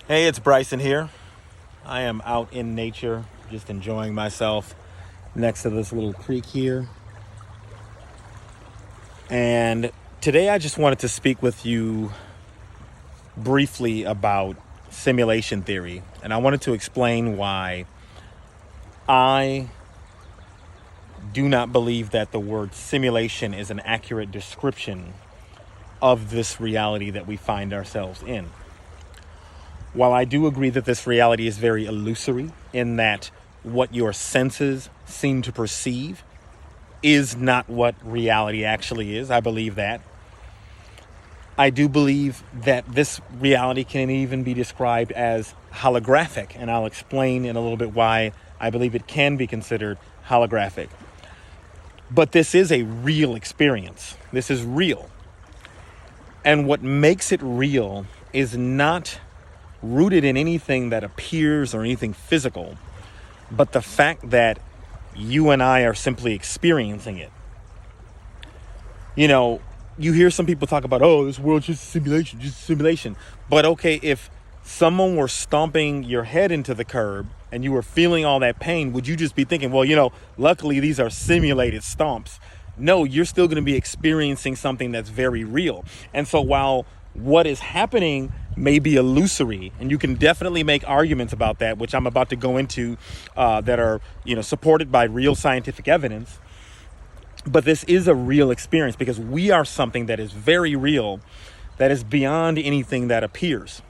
Hey, it's Bryson here. I am out in nature, just enjoying myself next to this little creek here. And today I just wanted to speak with you briefly about simulation theory. And I wanted to explain why I do not believe that the word simulation is an accurate description of this reality that we find ourselves in. While I do agree that this reality is very illusory in that what your senses seem to perceive is not what reality actually is, I believe that. I do believe that this reality can even be described as holographic, and I'll explain in a little bit why I believe it can be considered holographic. But this is a real experience. This is real. And what makes it real is not rooted in anything that appears or anything physical, but the fact that you and I are simply experiencing it. You know, you hear some people talk about, oh, this world's just a simulation. But okay, if someone were stomping your head into the curb and you were feeling all that pain, would you just be thinking, well, luckily these are simulated stomps? No, you're still going to be experiencing something that's very real. And so while what is happening may be illusory, and you can definitely make arguments about that, which I'm about to go into, that are, supported by real scientific evidence. But this is a real experience because we are something that is very real, that is beyond anything that appears.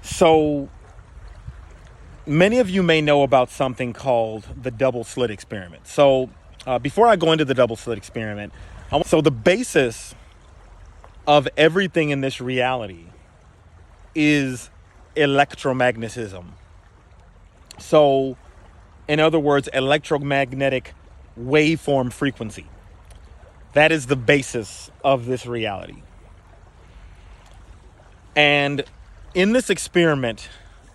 So many of you may know about something called the double slit experiment. So before I go into the double slit experiment, so the basis of everything in this reality is electromagnetism. So, in other words, electromagnetic waveform frequency. That is the basis of this reality. And in this experiment,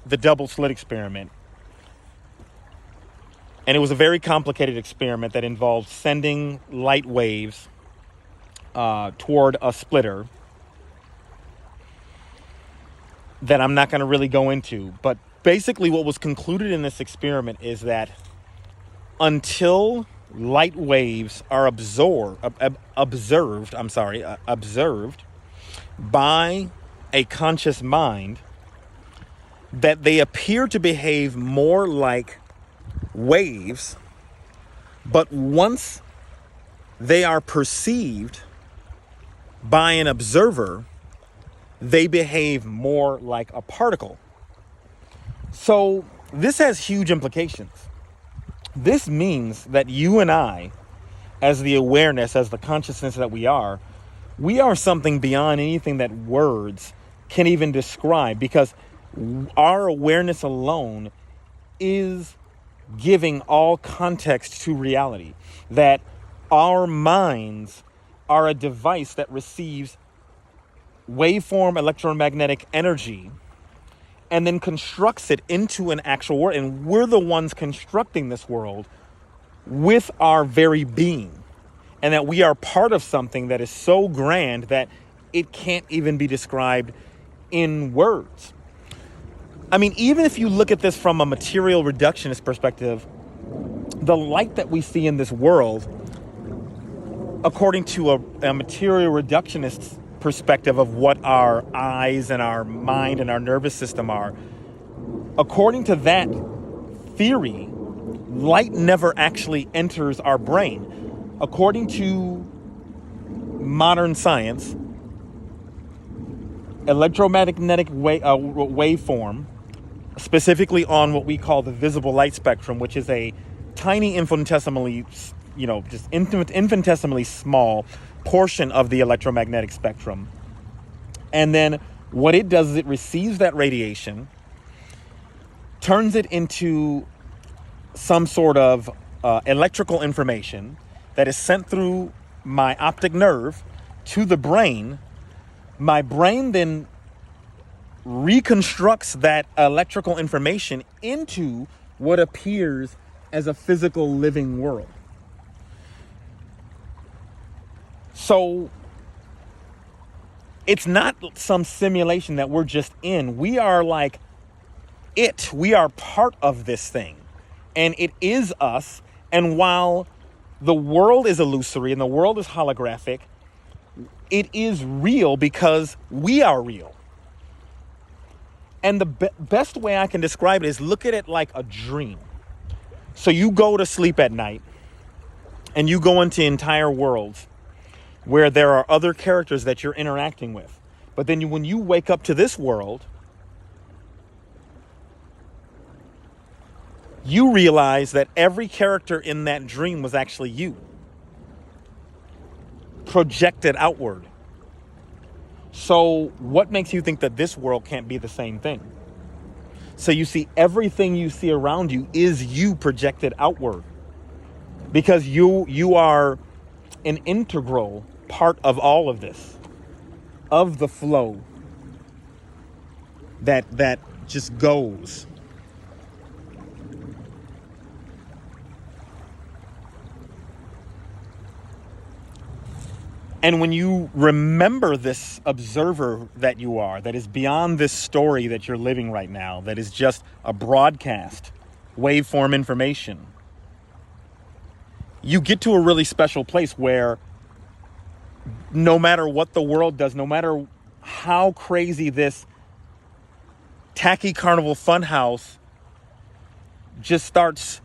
the double slit experiment, and it was a very complicated experiment that involved sending light waves toward a splitter that I'm not going to really go into. But basically what was concluded in this experiment is that until light waves are observed by a conscious mind, that they appear to behave more like waves, but once they are perceived by an observer, they behave more like a particle. So this has huge implications. This means that you and I, as the awareness, as the consciousness that we are something beyond anything that words can even describe, because our awareness alone is giving all context to reality. That our minds are a device that receives waveform electromagnetic energy and then constructs it into an actual world. And we're the ones constructing this world with our very being. And that we are part of something that is so grand that it can't even be described in words. I mean, even if you look at this from a material reductionist perspective, the light that we see in this world, according to a material reductionist perspective of what our eyes and our mind and our nervous system are, according to that theory, light never actually enters our brain. According to modern science, electromagnetic waveform, specifically on what we call the visible light spectrum, which is a tiny infinitesimally small portion of the electromagnetic spectrum. And then what it does is it receives that radiation, turns it into some sort of electrical information that is sent through my optic nerve to the brain. My brain then reconstructs that electrical information into what appears as a physical living world. So It's not some simulation that we're just in. We are like it. We are part of this thing. And it is us. And while the world is illusory and the world is holographic, it is real because we are real. And the best way I can describe it is look at it like a dream. So you go to sleep at night and you go into entire worlds where there are other characters that you're interacting with. But then when you wake up to this world, you realize that every character in that dream was actually you, projected outward. So what makes you think that this world can't be the same thing? So you see, everything you see around you is you projected outward, because you are an integral part of all of this, of the flow that just goes. And when you remember this observer that you are, that is beyond this story that you're living right now, that is just a broadcast, waveform information, you get to a really special place where no matter what the world does, no matter how crazy this tacky carnival funhouse just starts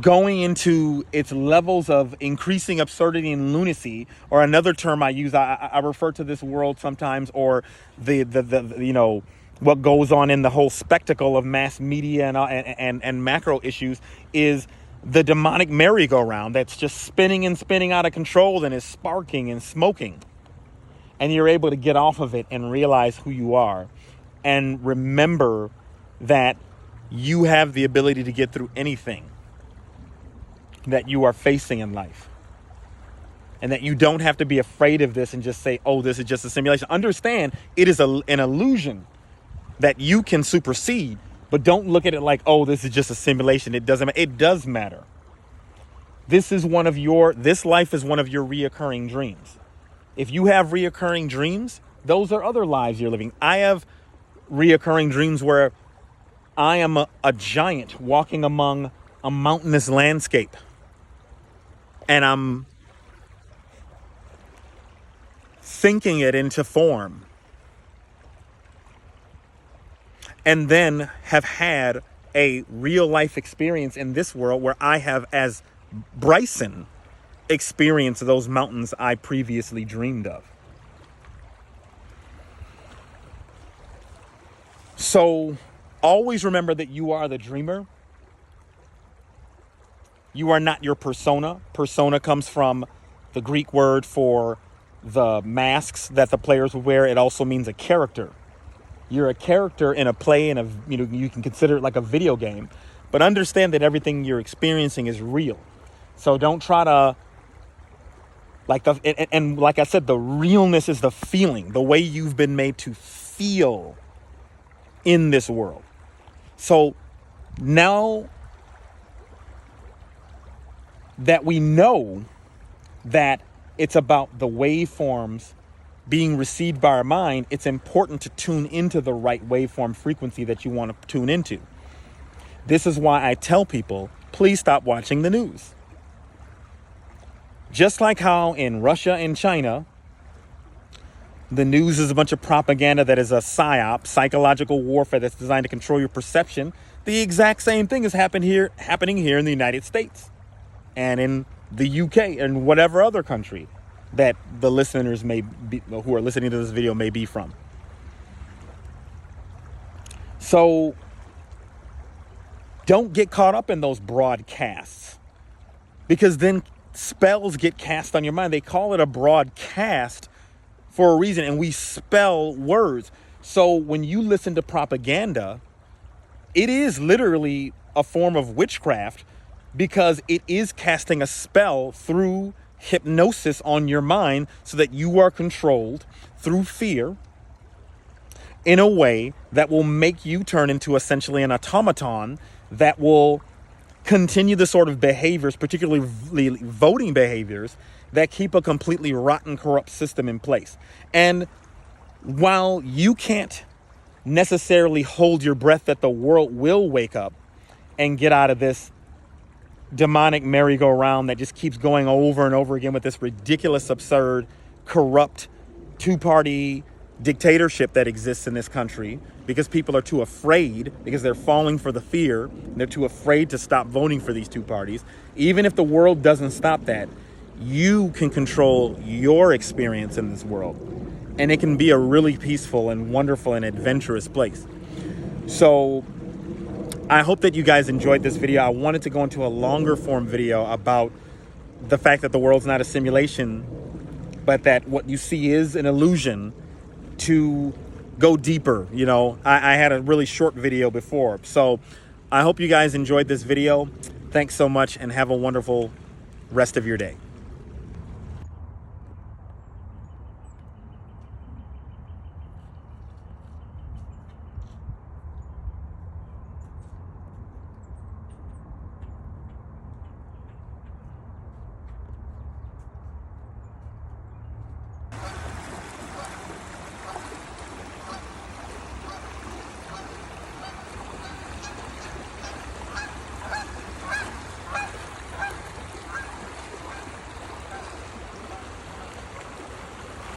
going into its levels of increasing absurdity and lunacy, or another term I use, I refer to this world sometimes, or the what goes on in the whole spectacle of mass media and macro issues is the demonic merry-go-round that's just spinning and spinning out of control and is sparking and smoking. And you're able to get off of it and realize who you are and remember that you have the ability to get through anything that you are facing in life, and that you don't have to be afraid of this and just say, oh, this is just a simulation. Understand it is an illusion that you can supersede, but don't look at it like, oh, this is just a simulation. It doesn't matter. It does matter. This life is one of your reoccurring dreams. If you have reoccurring dreams, those are other lives you're living. I have reoccurring dreams where I am a giant walking among a mountainous landscape, and I'm thinking it into form, and then have had a real life experience in this world where I have, as Bryson, experienced those mountains I previously dreamed of. So always remember that you are the dreamer. You are not your persona. Persona comes from the Greek word for the masks that the players would wear. It also means a character. You're a character in a play, you can consider it like a video game, but understand that everything you're experiencing is real. So don't try to, like I said, the realness is the feeling, the way you've been made to feel in this world. So now that we know that it's about the waveforms being received by our mind, it's important to tune into the right waveform frequency that you want to tune into. This is why I tell people, please stop watching the news. Just like how in Russia and China, the news is a bunch of propaganda that is a psyop, psychological warfare that's designed to control your perception, the exact same thing is happening here in the United States and in the UK and whatever other country that the listeners may be, who are listening to this video, may be from. So don't get caught up in those broadcasts, because then spells get cast on your mind. They call it a broadcast for a reason, and we spell words. So when you listen to propaganda, it is literally a form of witchcraft, because it is casting a spell through hypnosis on your mind so that you are controlled through fear in a way that will make you turn into essentially an automaton that will continue the sort of behaviors, particularly voting behaviors, that keep a completely rotten, corrupt system in place. And while you can't necessarily hold your breath that the world will wake up and get out of this demonic merry-go-round that just keeps going over and over again with this ridiculous, absurd, corrupt two-party dictatorship that exists in this country, because people are too afraid, because they're falling for the fear, and they're too afraid to stop voting for these two parties. Even if the world doesn't stop that, you can control your experience in this world, and it can be a really peaceful and wonderful and adventurous place. So I hope that you guys enjoyed this video. I wanted to go into a longer form video about the fact that the world's not a simulation, but that what you see is an illusion, to go deeper. You know, I had a really short video before. So I hope you guys enjoyed this video. Thanks so much, and have a wonderful rest of your day.